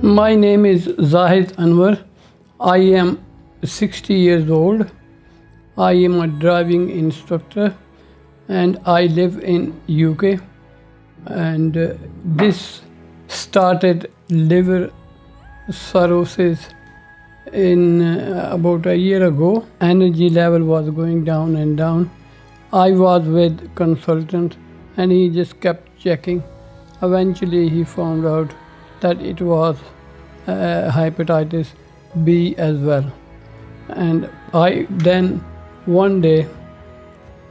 My name is Zahid Anwar. I am 60 years old. I am a driving instructor and I live in UK. And this started liver cirrhosis in about a year ago. Energy level was going down and down. I was with consultant and he just kept checking. Eventually he found out that it was hepatitis B as well. And I then one day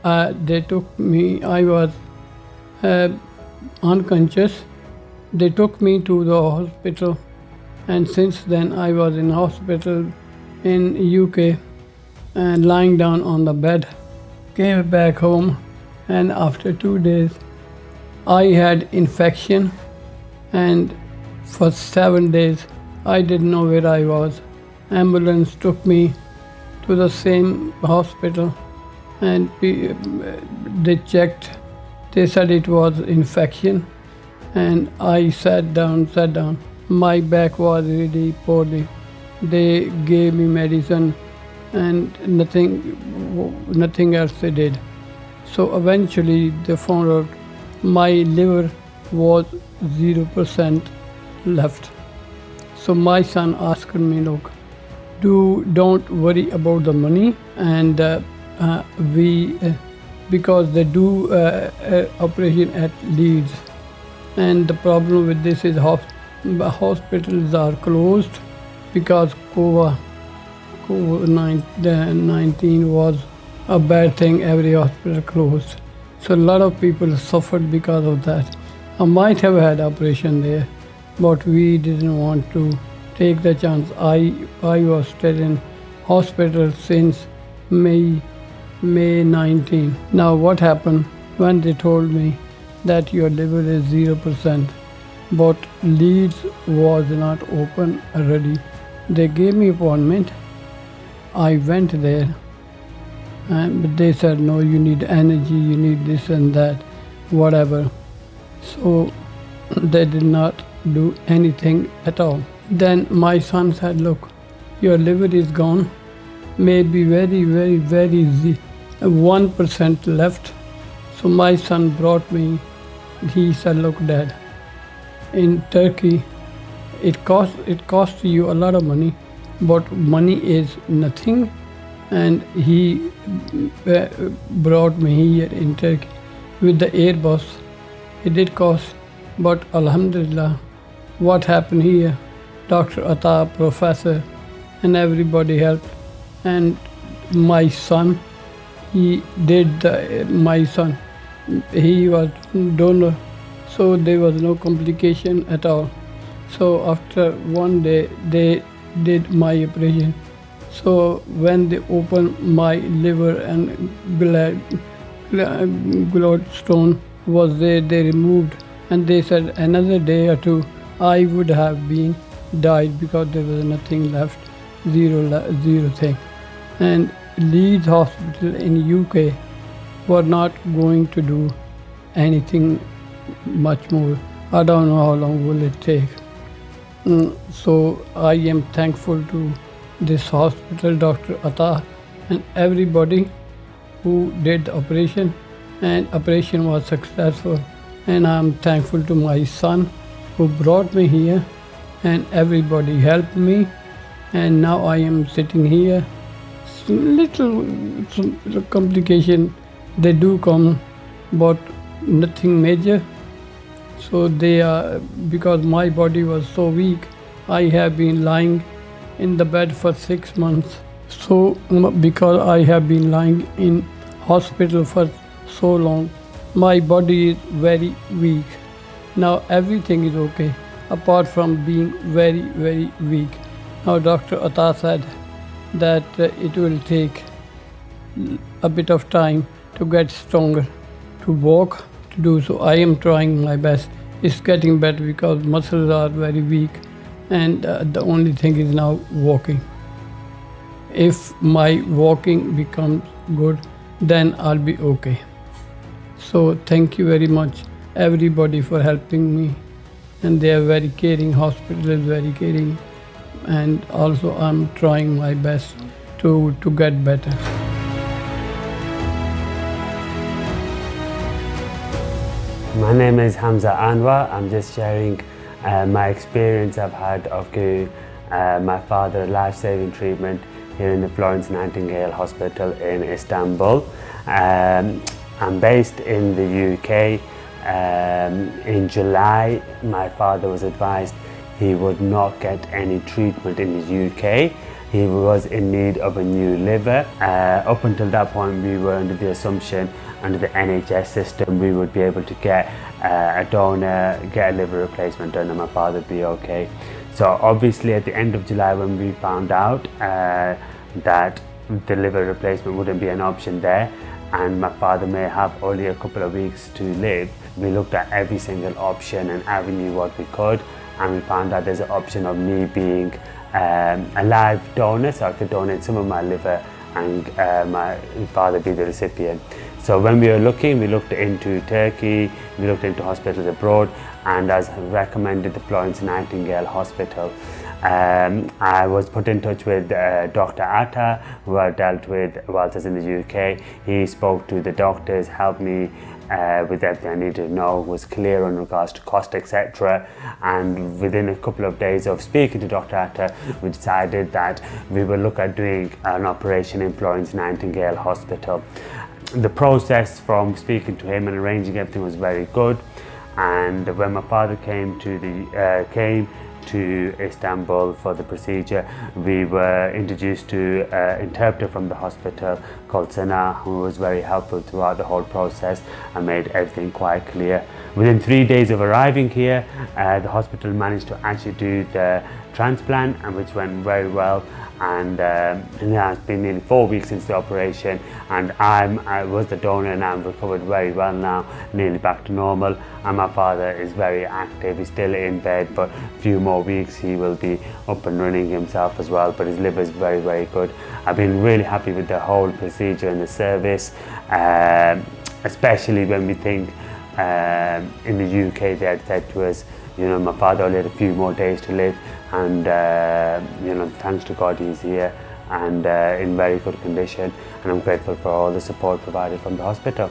they took me, I was unconscious. They took me to the hospital, and since then I was in hospital in UK and lying down on the bed. Came back home, and after 2 days I had infection, and for 7 days I didn't know where I was. Ambulance took me to the same hospital and they checked. They said it was infection, and I sat down. My back was really poorly. They gave me medicine and nothing else they did. So eventually they found out my liver was 0% left. So my son asked me, look, don't worry about the money, and because they do operation at Leeds, and the problem with this is hospitals are closed because COVID-19 was a bad thing. Every hospital closed, so a lot of people suffered because of that. I might have had operation there, but we didn't want to take the chance. I was still in hospital since May 19. Now what happened when they told me that your liver is 0%, but Leeds was not open already. They gave me appointment. I went there, but they said, no, you need energy, you need this and that, whatever. So they did not do anything at all. Then my son said, look, your liver is gone, maybe very 1% left. So my son brought me, he said, look, Dad, in Turkey it costs you a lot of money, but money is nothing. And he brought me here in Turkey with the Airbus. It did cost, but Alhamdulillah, what happened here, Dr. Atta, professor, and everybody helped. And my son, he was donor, so there was no complication at all. So after 1 day, they did my operation. So when they opened my liver and gallstone was there, they removed, and they said another day or two I would have been died because there was nothing left, zero thing. And Leeds Hospital in UK were not going to do anything much more. I don't know how long will it take. So I am thankful to this hospital, Dr. Atta, and everybody who did the operation, and operation was successful. And I'm thankful to my son who brought me here, and everybody helped me, and now I am sitting here. Some little complication they do come, but nothing major. So they are, because my body was so weak, I have been lying in the bed for 6 months. So because I have been lying in hospital for so long, my body is very weak. Now everything is okay apart from being very weak. Now Dr. Atta said that it will take a bit of time to get stronger, to walk, to do so. I am trying my best. It's getting better because muscles are very weak, and the only thing is now walking. If my walking becomes good, then I'll be okay. So thank you very much everybody for helping me, and they are very caring. Hospital is very caring, and also I'm trying my best to get better. My name is Hamza Anwar. I'm just sharing my experience I've had of giving my father life-saving treatment here in the Florence Nightingale Hospital in Istanbul. I'm based in the UK. In July, my father was advised he would not get any treatment in the UK. He was in need of a new liver. Up until that point, we were under the assumption, under the NHS system, we would be able to get a donor, get a liver replacement done, and my father would be okay. So obviously at the end of July, when we found out that the liver replacement wouldn't be an option there, and my father may have only a couple of weeks to live, we looked at every single option and avenue what we could, and we found out there's an option of me being a live donor, so I could donate some of my liver and my father be the recipient. So when we were looking, we looked into Turkey, we looked into hospitals abroad, and as recommended, the Florence Nightingale Hospital. I was put in touch with Dr. Atta, who I dealt with whilst I was in the UK. He spoke to the doctors, helped me with everything I needed to know, was clear in regards to cost, etc. And within a couple of days of speaking to Dr. Atta, we decided that we would look at doing an operation in Florence Nightingale Hospital. The process from speaking to him and arranging everything was very good. And when my father came to Istanbul for the procedure, we were introduced to an interpreter from the hospital called Sana, who was very helpful throughout the whole process and made everything quite clear. Within 3 days of arriving here, the hospital managed to actually do the transplant, and which went very well. And yeah, it's been nearly 4 weeks since the operation, and I was the donor, and I'm recovered very well now, nearly back to normal. And my father is very active. He's still in bed, but a few more weeks he will be up and running himself as well, but his liver is very, very good. I've been really happy with the whole procedure and the service, especially when we think in the UK they had said to us, you know, my father only had a few more days to live, and you know, thanks to God he's here and in very good condition, and I'm grateful for all the support provided from the hospital.